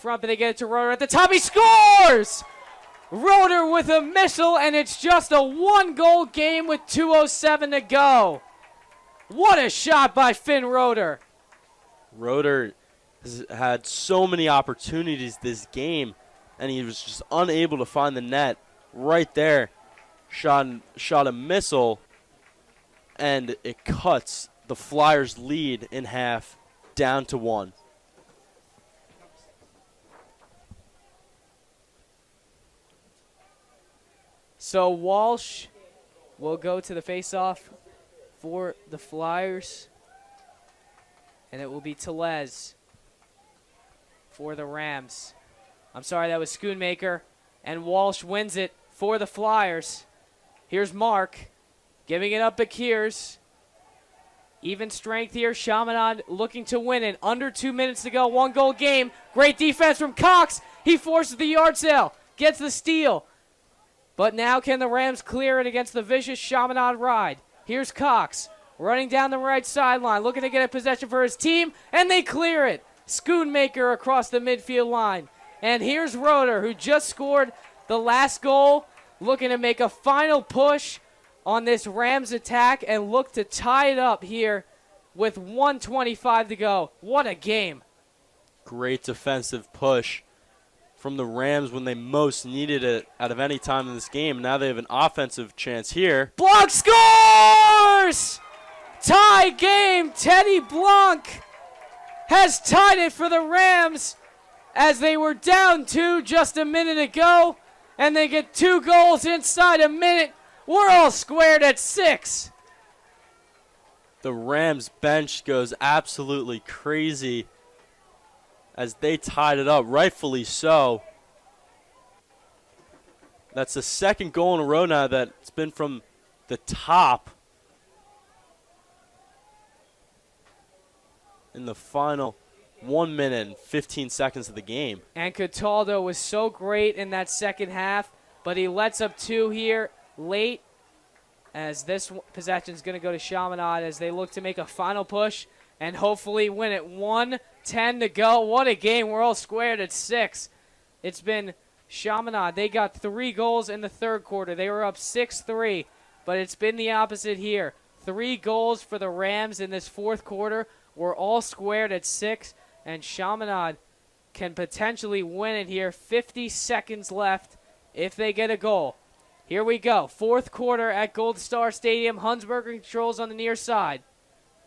front, but they get it to Roeder at the top. He scores! Roeder with a missile, and it's just a one-goal game with 2:07 to go. What a shot by Finn Roeder. Roeder has had so many opportunities this game, and he was just unable to find the net right there. Shot a missile, and it cuts the Flyers' lead in half down to 1. So Walsh will go to the faceoff for the Flyers. And it will be Tellez for the Rams. I'm sorry, that was Schoonmaker. And Walsh wins it for the Flyers. Here's Mark giving it up Bakirs. Even strength here. Chaminade looking to win it. Under 2 minutes to go. 1-goal game. Great defense from Cox. He forces the yard sale. Gets the steal. But now can the Rams clear it against the vicious Chaminade ride? Here's Cox running down the right sideline, looking to get a possession for his team, and they clear it. Schoonmaker across the midfield line. And here's Roeder, who just scored the last goal, looking to make a final push on this Rams attack and look to tie it up here with 1:25 to go. What a game. Great defensive push from the Rams when they most needed it out of any time in this game. Now they have an offensive chance here. Blanc scores! Tie game. Teddy Blanc has tied it for the Rams as they were down 2 just a minute ago, and they get 2 goals inside a minute. We're all squared at 6. The Rams bench goes absolutely crazy as they tied it up, rightfully so. That's the second goal in a row now that's been from the top in the final 1 minute and 15 seconds of the game. And Cataldo was so great in that second half, but he lets up 2 here late as this possession is going to go to Chaminade as they look to make a final push and hopefully win it. 1:10 to go. What a game. We're all squared at 6. It's been Chaminade. They got 3 goals in the third quarter. They were up 6-3, but it's been the opposite here. 3 goals for the Rams in this fourth quarter. We're all squared at 6, and Chaminade can potentially win it here. 50 seconds left if they get a goal. Here we go. Fourth quarter at Gold Star Stadium. Hunsberger controls on the near side.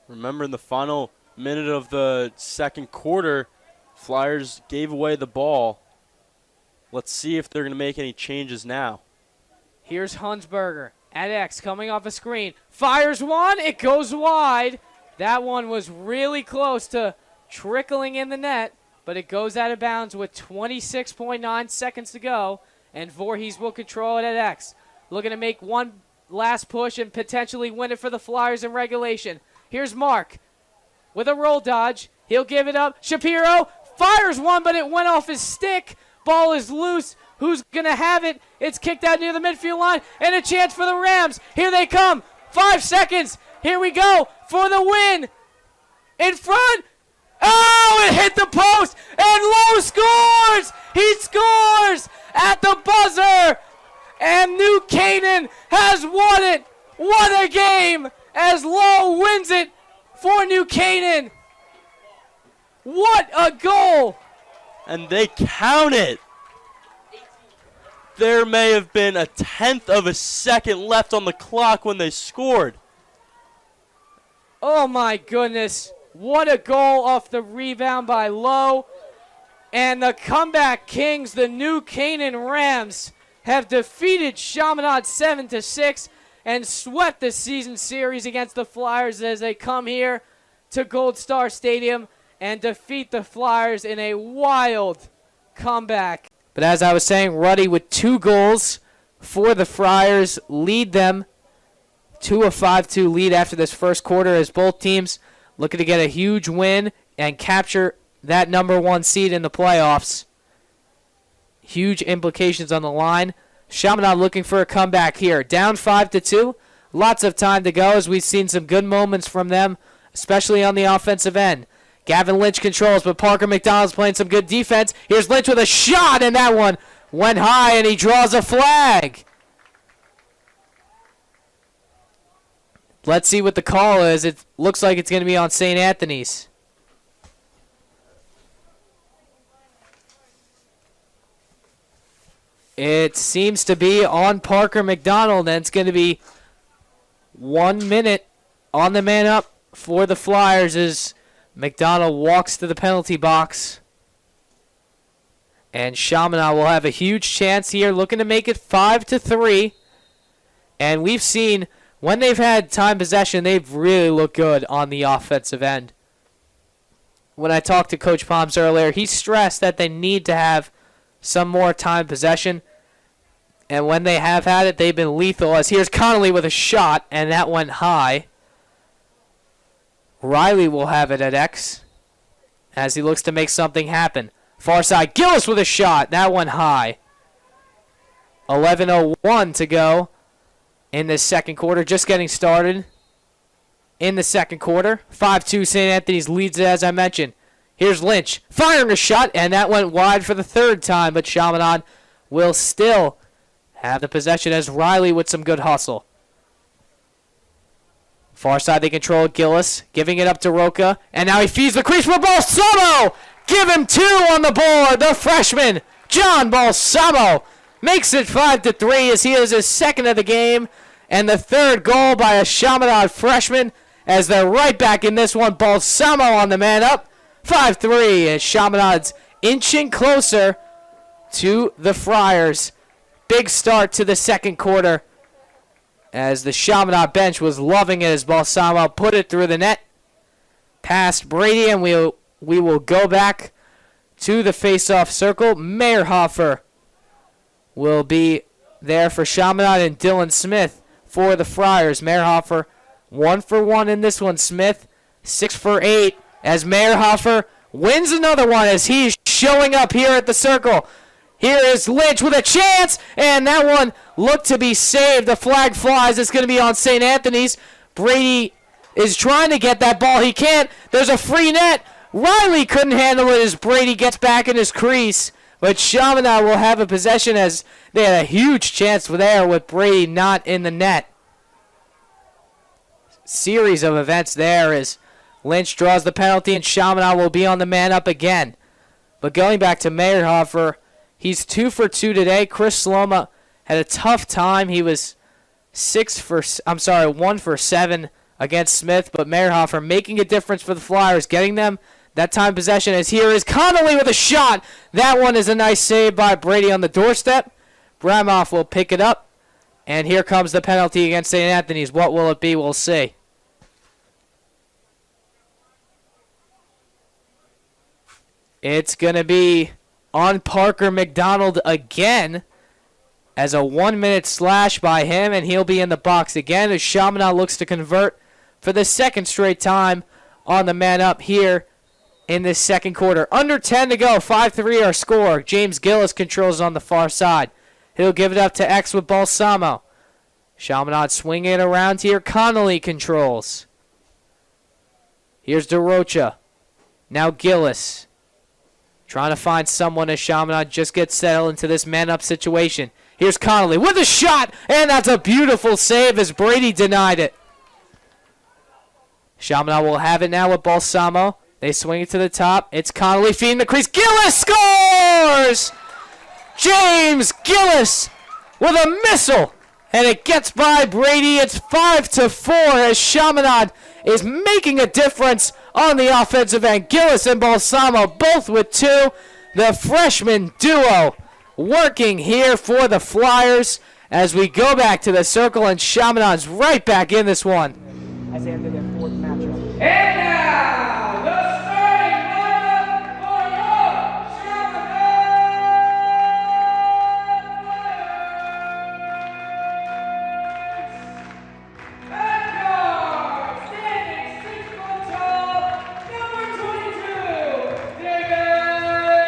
Remember, in the final minute of the second quarter, Flyers gave away the ball. Let's see if they're going to make any changes now. Here's Hunsberger at X coming off a screen. Fires one. It goes wide. That one was really close to trickling in the net, but it goes out of bounds with 26.9 seconds to go, and Voorhees will control it at X. Looking to make one last push and potentially win it for the Flyers in regulation. Here's Mark with a roll dodge. He'll give it up. Shapiro fires one, but it went off his stick. Ball is loose. Who's going to have it? It's kicked out near the midfield line, and a chance for the Rams. Here they come. 5 seconds. Here we go for the win. In front. Oh, it hit the post, and Lowe scores. He scores at the buzzer, and New Canaan has won it. What a game as Lowe wins it for New Canaan. What a goal. And they count it. There may have been a 1/10 of a second left on the clock when they scored. Oh my goodness. What a goal off the rebound by Lowe. And the comeback kings, the New Canaan Rams, have defeated Chaminade 7-6 and swept the season series against the Flyers as they come here to Gold Star Stadium and defeat the Flyers in a wild comeback. But as I was saying, Ruddy with 2 goals for the Friars lead them to a 5-2 lead after this first quarter as both teams looking to get a huge win and capture that number 1 seed in the playoffs. Huge implications on the line. Chaminade looking for a comeback here. Down 5-2. Lots of time to go as we've seen some good moments from them, especially on the offensive end. Gavin Lynch controls, but Parker McDonald's playing some good defense. Here's Lynch with a shot, and that one went high, and he draws a flag. Let's see what the call is. It looks like it's going to be on St. Anthony's. It seems to be on Parker McDonald, and it's going to be 1 minute on the man up for the Flyers as McDonald walks to the penalty box. And Chaminade will have a huge chance here, looking to make it 5-3. And we've seen when they've had time possession, they've really looked good on the offensive end. When I talked to Coach Palms earlier, he stressed that they need to have some more time possession. And when they have had it, they've been lethal. As here's Connolly with a shot, and that went high. Riley will have it at X as he looks to make something happen. Far side, Gillis with a shot. That went high. 11:01 to go in this second quarter. Just getting started in the second quarter. 5-2 St. Anthony's leads it, as I mentioned. Here's Lynch firing a shot, and that went wide for the third time, but Chaminade will still have the possession as Riley with some good hustle. Far side they control Gillis, giving it up to Roca, and now he feeds the crease for Balsamo! Give him 2 on the board, the freshman, John Balsamo, makes it 5-3 as he is his second of the game, and the third goal by a Chaminade freshman as they're right back in this one. Balsamo on the man up, 5-3 as Chaminade's inching closer to the Friars. Big start to the second quarter as the Chaminade bench was loving it as Balsamo put it through the net. Past Brady, and we will go back to the face-off circle. Meyerhofer will be there for Chaminade and Dylan Smith for the Friars. Meyerhofer 1 for 1 in this one. Smith 6 for 8 as Meyerhofer wins another one as he's showing up here at the circle. Here is Lynch with a chance, and that one looked to be saved. The flag flies. It's going to be on St. Anthony's. Brady is trying to get that ball. He can't. There's a free net. Riley couldn't handle it as Brady gets back in his crease. But Chaminade will have a possession as they had a huge chance there with Brady not in the net. Series of events there as Lynch draws the penalty and Chaminade will be on the man up again. But going back to Meyerhofer, he's 2 for 2 today. Chris Sloma had a tough time. He was 1 for 7 against Smith, but Meyerhofer making a difference for the Flyers, getting them that time possession. As here is Connolly with a shot. That one is a nice save by Brady on the doorstep. Bramoff will pick it up, and here comes the penalty against St. Anthony's. What will it be? We'll see. It's going to be on Parker McDonald again as a 1-minute slash by him, and he'll be in the box again as Chaminade looks to convert for the second straight time on the man up here in this second quarter. Under 10 to go, 5-3 our score. James Gillis controls on the far side. He'll give it up to X with Balsamo. Chaminade swinging it around here. Connolly controls. Here's DeRocha. Now Gillis. Trying to find someone as Chaminade just gets settled into this man-up situation. Here's Connolly with a shot, and that's a beautiful save as Brady denied it. Chaminade will have it now with Balsamo. They swing it to the top. It's Connolly feeding the crease. Gillis scores! James Gillis with a missile, and it gets by Brady. It's 5-4 as Chaminade is making a difference on the offensive end. Gillis and Balsamo both with 2. The freshman duo working here for the Flyers as we go back to the circle, and Chaminade's right back in this one. As they enter their 4th matchup. And now, the starting lineup for your Chaminade Flyers. And guard, standing 6 foot tall, number 22, David Butcher.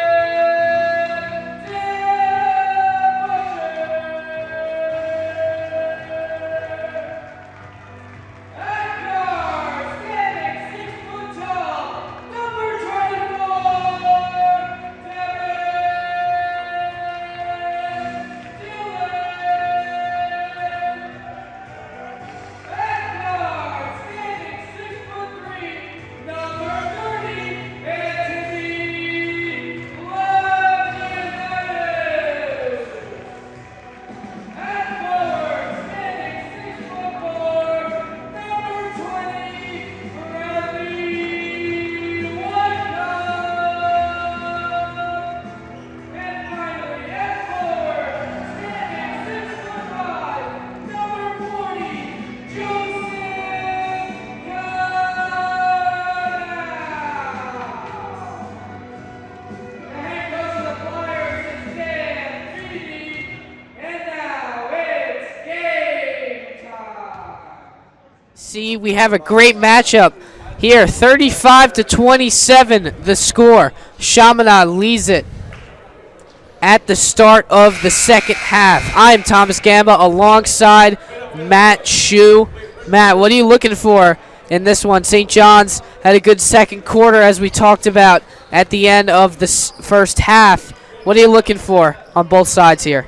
See, we have a great matchup here. 35-27 the score. Chaminade leads it at the start of the second half. I am Thomas Gamba alongside Matt Shue. Matt, what are you looking for in this one? St. John's had a good second quarter, as we talked about at the end of the first half. What are you looking for on both sides here?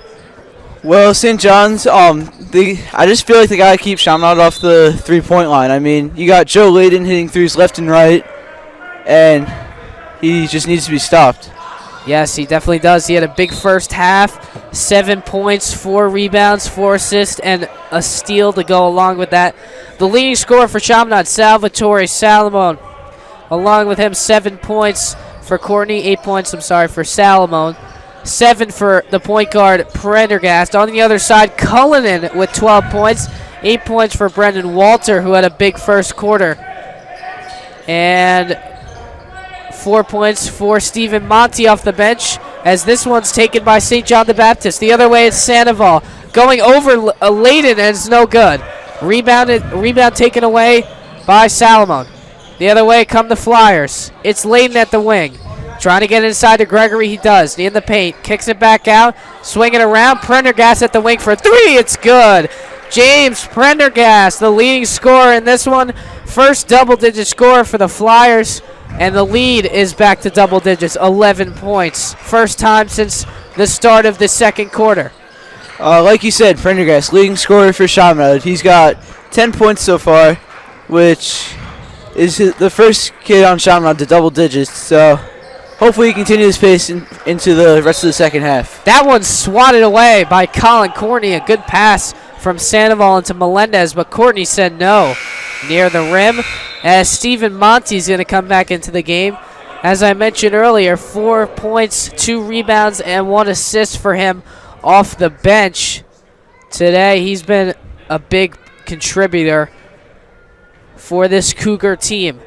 Well, St. John's, I just feel like they got to keep Chaminade off the three-point line. I mean, you got Joe Layden hitting threes left and right, and he just needs to be stopped. Yes, he definitely does. He had a big first half, 7 points, 4 rebounds, 4 assists, and a steal to go along with that. The leading scorer for Chaminade, Salvatore Salamone. Along with him, 7 points for Courtney, 8 points, for Salamone. 7 for the point guard, Prendergast. On the other side, Cullinan with 12 points. 8 points for Brendan Walter, who had a big first quarter. And 4 points for Stephen Monty off the bench, as this one's taken by St. John the Baptist. The other way, it's Sandoval going over Layden, and it's no good. Rebound taken away by Salamone. The other way come the Flyers. It's Layden at the wing. Trying to get inside to Gregory, he does. In the paint, kicks it back out, swinging around. Prendergast at the wing for 3, it's good. James Prendergast, the leading scorer in this one. First double-digit score for the Flyers, and the lead is back to double digits, 11 points. First time since the start of the second quarter. Like you said, Prendergast, leading scorer for Chaminade. He's got 10 points so far, which is the first kid on Chaminade to double digits, so hopefully he continues this pace into the rest of the second half. That one's swatted away by Colin Courtney. A good pass from Sandoval into Melendez, but Courtney said no. Near the rim, as Stephen Monty's going to come back into the game. As I mentioned earlier, 4 points, 2 rebounds, and 1 assist for him off the bench today. He's been a big contributor for this Cougar team.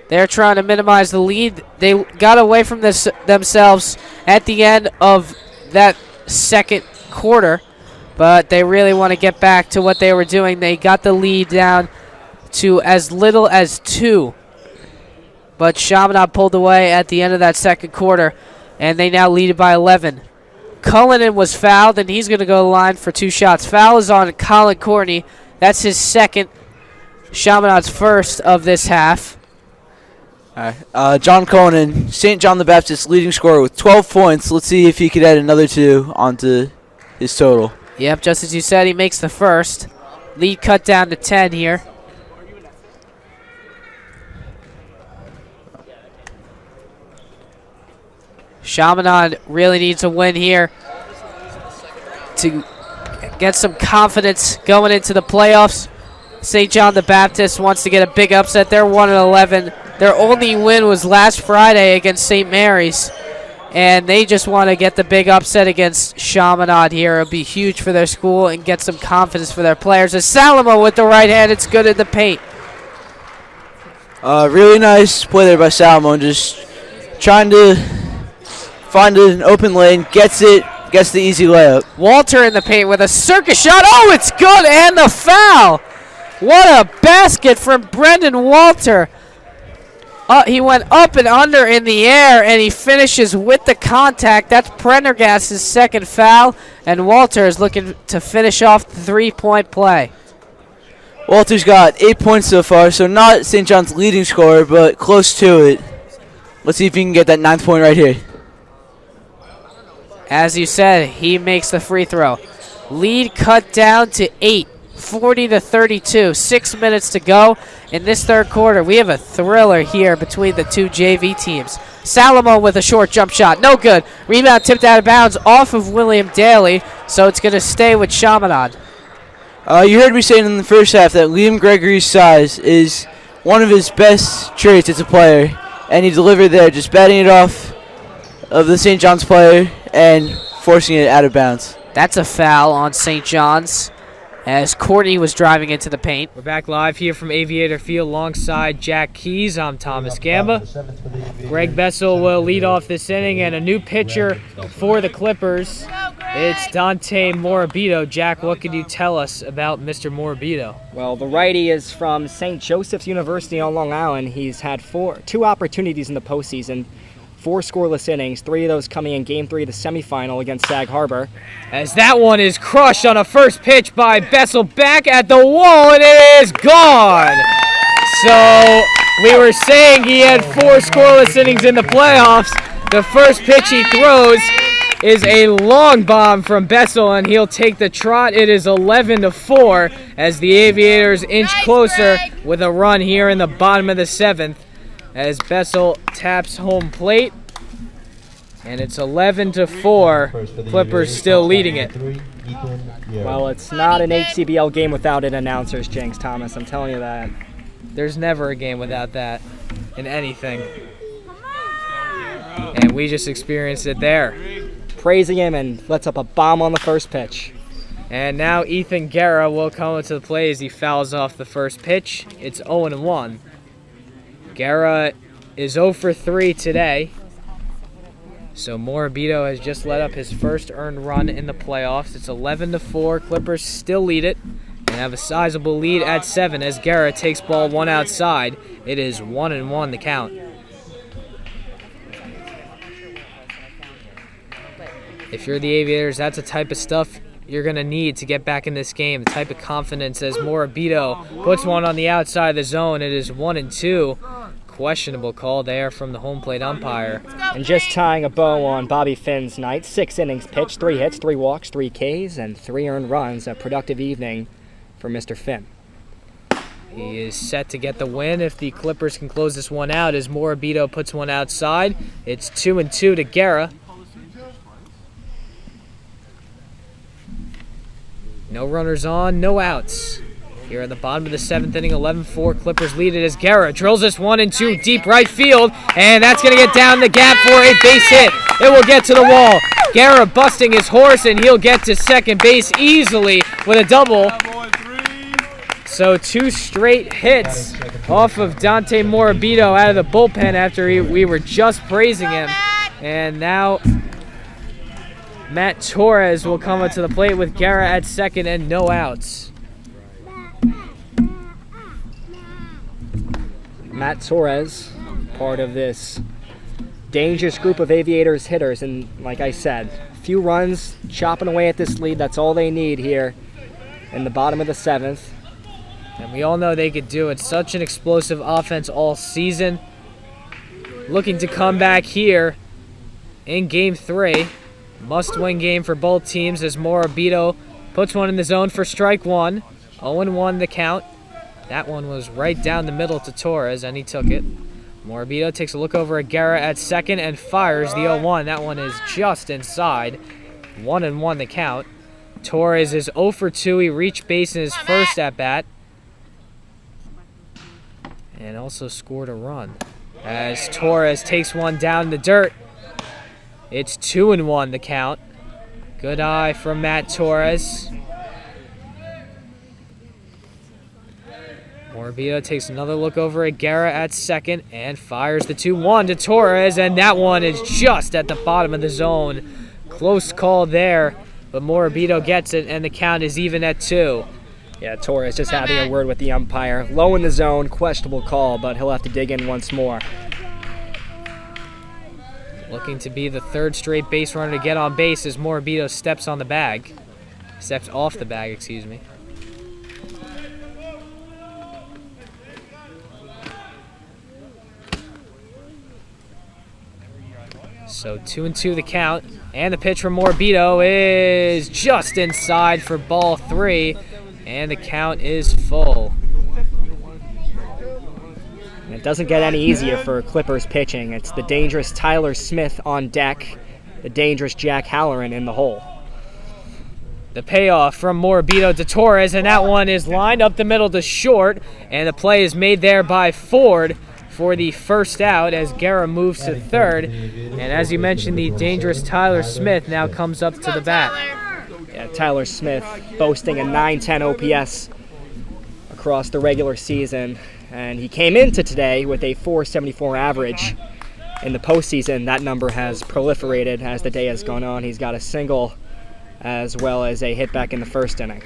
They're trying to minimize the lead. They got away from this themselves at the end of that second quarter, but they really want to get back to what they were doing. They got the lead down to as little as 2, but Chaminade pulled away at the end of that second quarter, and they now lead it by 11. Cullinan was fouled, and he's going to go to the line for 2 shots. Foul is on Colin Courtney. That's his second, Chaminade's first of this half. John Cullinan, St. John the Baptist leading scorer with 12 points. Let's see if he could add another 2 onto his total. Yep, just as you said, he makes the first. Lead cut down to 10 here. Chaminade really needs a win here to get some confidence going into the playoffs. St. John the Baptist wants to get a big upset. They're 1-11. Their only win was last Friday against St. Mary's, and they just want to get the big upset against Chaminade here. It'll be huge for their school and get some confidence for their players. As Salamo with the right hand, it's good in the paint. Really nice play there by Salomon, just trying to find an open lane, gets it, gets the easy layup. Walter in the paint with a circus shot. Oh, it's good, and the foul. What a basket from Brendan Walter. He went up and under in the air, and he finishes with the contact. That's Prendergast's second foul, and Walter is looking to finish off the three-point play. Walter's got 8 points so far, so not St. John's leading scorer, but close to it. Let's see if he can get that 9th point right here. As you said, he makes the free throw. Lead cut down to 8, 40-32. 6 minutes to go in this third quarter. We have a thriller here between the two JV teams. Salamo with a short jump shot. No good. Rebound tipped out of bounds off of William Daly, so it's going to stay with Chaminade. You heard me saying in the first half that Liam Gregory's size is one of his best traits as a player, and he delivered there, just batting it off of the St. John's player and forcing it out of bounds. That's a foul on St. John's as Courtney was driving into the paint. We're back live here from Aviator Field alongside Jack Keys. I'm Thomas Gamba. Greg Bessel will lead off this inning, and a new pitcher for the Clippers. It's Dante Morabito. Jack, what could you tell us about Mr. Morabito? Well, the righty is from St. Joseph's University on Long Island. He's had two opportunities in the postseason, 4 scoreless innings, 3 of those coming in Game 3 of the semifinal against Sag Harbor. As that one is crushed on a first pitch by Bessel, back at the wall, and it is gone. So we were saying he had 4 scoreless innings in the playoffs. The first pitch he throws is a long bomb from Bessel, and he'll take the trot. It is 11-4 as the Aviators inch closer with a run here in the bottom of the 7th as Bessel taps home plate. And it's 11-4. Clippers still leading it. Well, it's not an HCBL game without an announcer's jinx, Thomas. I'm telling you that. There's never a game without that in anything. And we just experienced it there. Praising him and lets up a bomb on the first pitch. And now Ethan Guerra will come to the plate as he fouls off the first pitch. It's 0-1. Guerra is 0 for 3 today. So Morabito has just let up his first earned run in the playoffs. It's 11-4. Clippers still lead it and have a sizable lead at 7 as Guerra takes ball 1 outside. It is 1-1 the count. If you're the Aviators, that's the type of stuff you're going to need to get back in this game. The type of confidence as Morabito puts one on the outside of the zone. It is 1-2. Questionable call there from the home plate umpire. And just tying a bow on Bobby Finn's night, 6 innings pitched, 3 hits, 3 walks, 3 Ks, and 3 earned runs. A productive evening for Mr. Finn. He is set to get the win if the Clippers can close this one out as Morabito puts one outside. It's 2-2 to Guerra. No runners on, no outs. Here in the bottom of the 7th inning, 11-4, Clippers lead it as Guerra drills this 1-2 deep right field, and that's going to get down the gap for a base hit. It will get to the wall. Guerra busting his horse, and he'll get to second base easily with a double. So 2 straight hits off of Dante Morabito out of the bullpen after we were just praising him. And now Matt Torres will come up to the plate with Guerra at second and no outs. Matt Torres, part of this dangerous group of Aviators hitters, and like I said, few runs chopping away at this lead. That's all they need here in the bottom of the 7th. And we all know they could do it. Such an explosive offense all season. Looking to come back here in Game 3. Must-win game for both teams as Morabito puts one in the zone for strike 1. 0-1 the count. That one was right down the middle to Torres, and he took it. Morabito takes a look over at Guerra at second and fires the 0-1. That one is just inside. 1-1 the count. Torres is 0 for 2. He reached base in his first at-bat. And also scored a run. As Torres takes one down in the dirt. It's 2-1 the count. Good eye from Matt Torres. Morabito takes another look over at Guerra at second and fires the 2-1 to Torres, and that one is just at the bottom of the zone. Close call there, but Morabito gets it, and the count is even at 2. Yeah, Torres just having a word with the umpire. Low in the zone, questionable call, but he'll have to dig in once more. Looking to be the 3rd straight base runner to get on base as Morabito steps on the bag. Steps off the bag, excuse me. So 2-2 the count, and the pitch from Morabito is just inside for ball 3, and the count is full. And it doesn't get any easier for Clippers pitching. It's the dangerous Tyler Smith on deck, the dangerous Jack Halloran in the hole. The payoff from Morabito to Torres, and that one is lined up the middle to short, and the play is made there by Ford for the first out as Guerra moves to third. And as you mentioned, the dangerous Tyler Smith now comes up to the bat. Yeah, Tyler Smith boasting a .910 OPS across the regular season. And he came into today with a .474 average. In the postseason, that number has proliferated as the day has gone on. He's got a single as well as a hit back in the first inning.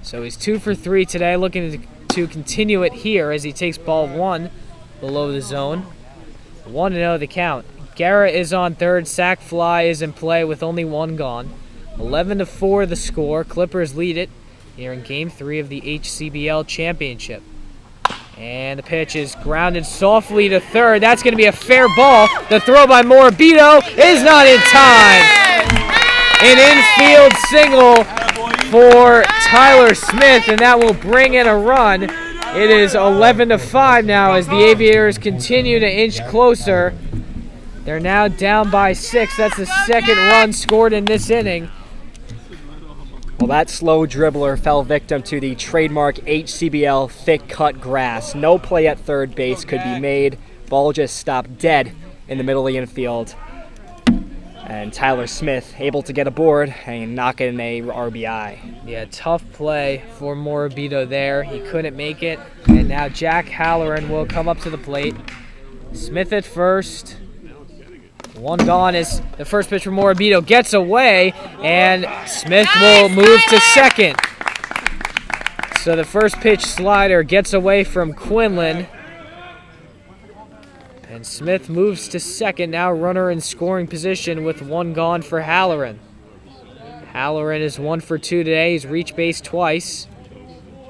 So he's 2 for 3 today, looking to continue it here as he takes ball 1 below the zone. 1-0 the count. Garrett is on third. Sack fly is in play with only 1 gone. 11-4 the score. Clippers lead it here in Game 3 of the HCBL Championship. And the pitch is grounded softly to third. That's going to be a fair ball. The throw by Morabito is not in time. An infield single for Tyler Smith, and that will bring in a run. It is 11-5 now as the Aviators continue to inch closer. They're now down by 6. That's the second run scored in this inning. Well, that slow dribbler fell victim to the trademark HCBL thick cut grass. No play at third base could be made. Ball just stopped dead in the middle of the infield. And Tyler Smith able to get aboard and knock in a RBI. Yeah, tough play for Morabito there. He couldn't make it. And now Jack Halloran will come up to the plate. Smith at first. 1 gone as the first pitch for Morabito gets away, and Smith will move to second. So the first pitch slider gets away from Quinlan. And Smith moves to second, now runner in scoring position with 1 gone for Halloran. Halloran is 1 for 2 today. He's reached base twice.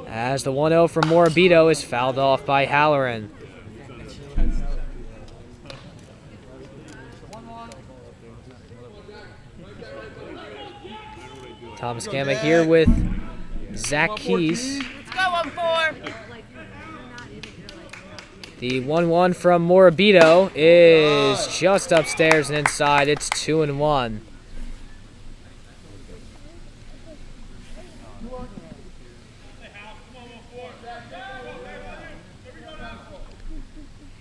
As the 1-0 from Morabito is fouled off by Halloran. Thomas Gamba here with Zach Keys. Let's go, 1-4. The 1-1 from Morabito is just upstairs and inside. It's 2-1.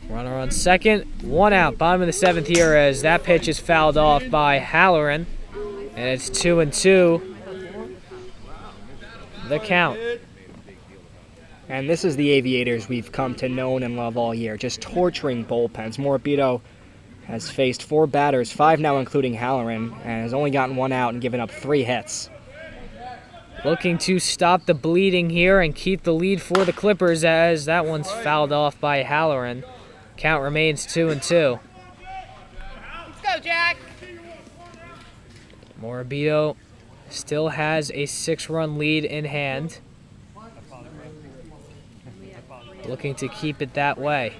Runner on second, 1 out. Bottom of the 7th here as that pitch is fouled off by Halloran. And it's 2-2. The count. And this is the Aviators we've come to know and love all year, just torturing bullpens. Morabito has faced 4 batters, 5 now including Halloran, and has only gotten 1 out and given up 3 hits. Looking to stop the bleeding here and keep the lead for the Clippers as that one's fouled off by Halloran. Count remains 2-2. Let's go, Jack. Morabito still has a 6-run lead in hand. Looking to keep it that way.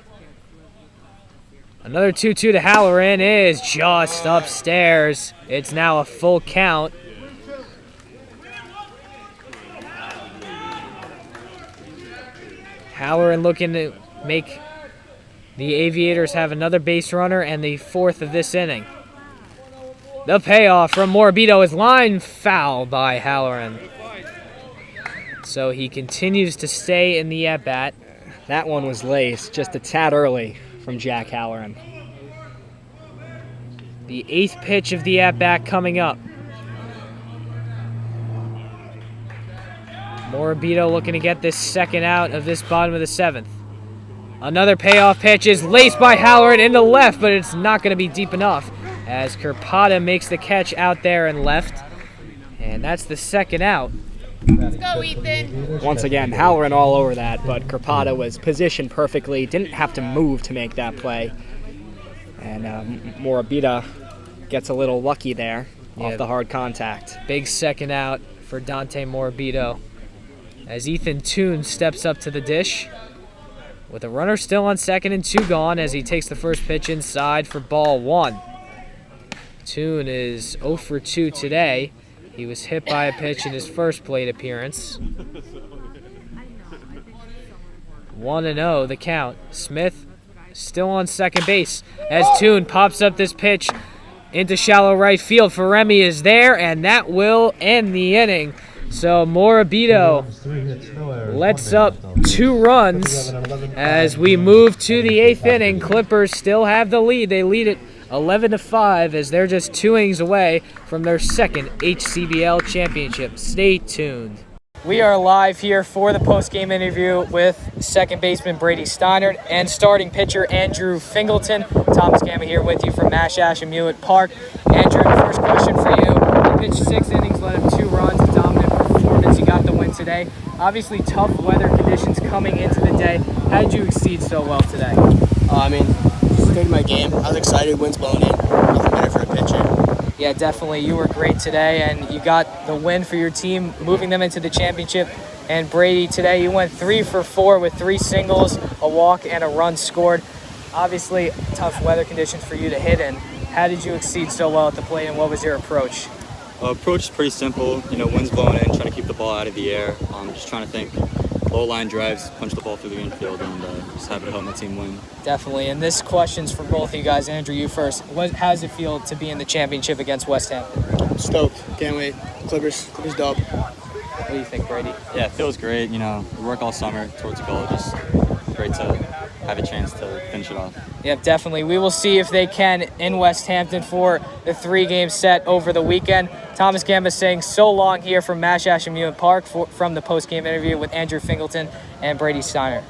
Another 2-2 to Halloran is just upstairs. It's now a full count. Halloran looking to make the Aviators have another base runner and the 4th of this inning. The payoff from Morabito is line foul by Halloran. So he continues to stay in the at-bat. That one was laced just a tad early from Jack Halloran. The 8th pitch of the at-bat coming up. Morabito looking to get this second out of this bottom of the 7th. Another payoff pitch is laced by Halloran into left, but it's not going to be deep enough as Kirpada makes the catch out there and left. And that's the second out. Let's go, Ethan. Once again, Halloran all over that, but Kirpada was positioned perfectly, didn't have to move to make that play. And Morabito gets a little lucky there off the hard contact. Big second out for Dante Morabito as Ethan Toon steps up to the dish with a runner still on second and 2 gone as he takes the first pitch inside for ball 1. Toon is 0 for 2 today. He was hit by a pitch in his first plate appearance. 1-0 the count. Smith still on second base as Toon pops up this pitch into shallow right field. Feremi is there, and that will end the inning. So Morabito lets up 2 runs as we move to the 8th inning. Clippers still have the lead. They lead it 11-5 as they're just 2 innings away from their second HCBL championship. Stay tuned. We are live here for the post-game interview with second baseman Brady Steinert and starting pitcher Andrew Fingleton. Thomas Gamba here with you from Mash Ash Amulet Park. Andrew, the first question for you. You pitched 6 innings, let today. Obviously, tough weather conditions coming into the day. How did you exceed so well today? Stayed my game. I was excited. Wind's blowing in. Nothing better for a pitcher. Yeah, definitely. You were great today, and you got the win for your team, moving them into the championship. And Brady, today you went 3 for 4 with 3 singles, a walk, and a run scored. Obviously, tough weather conditions for you to hit in. How did you exceed so well at the plate, and what was your approach? Approach is pretty simple. Wind's blowing in, trying to keep the ball out of the air. Just trying to think low line drives, punch the ball through the infield, and just happy to help my team win. Definitely. And this question's for both of you guys. Andrew, you first. How does it feel to be in the championship against West Ham? Stoked. Can't wait. Clippers dope. What do you think, Brady? Yeah, it feels great. We work all summer towards a goal. Just great to have a chance to finish it off. Yeah, definitely. We will see if they can in West Hampton for the 3-game set over the weekend. Thomas Gamba saying so long here from Mash Ash Amusement Park from the post-game interview with Andrew Fingleton and Brady Steiner.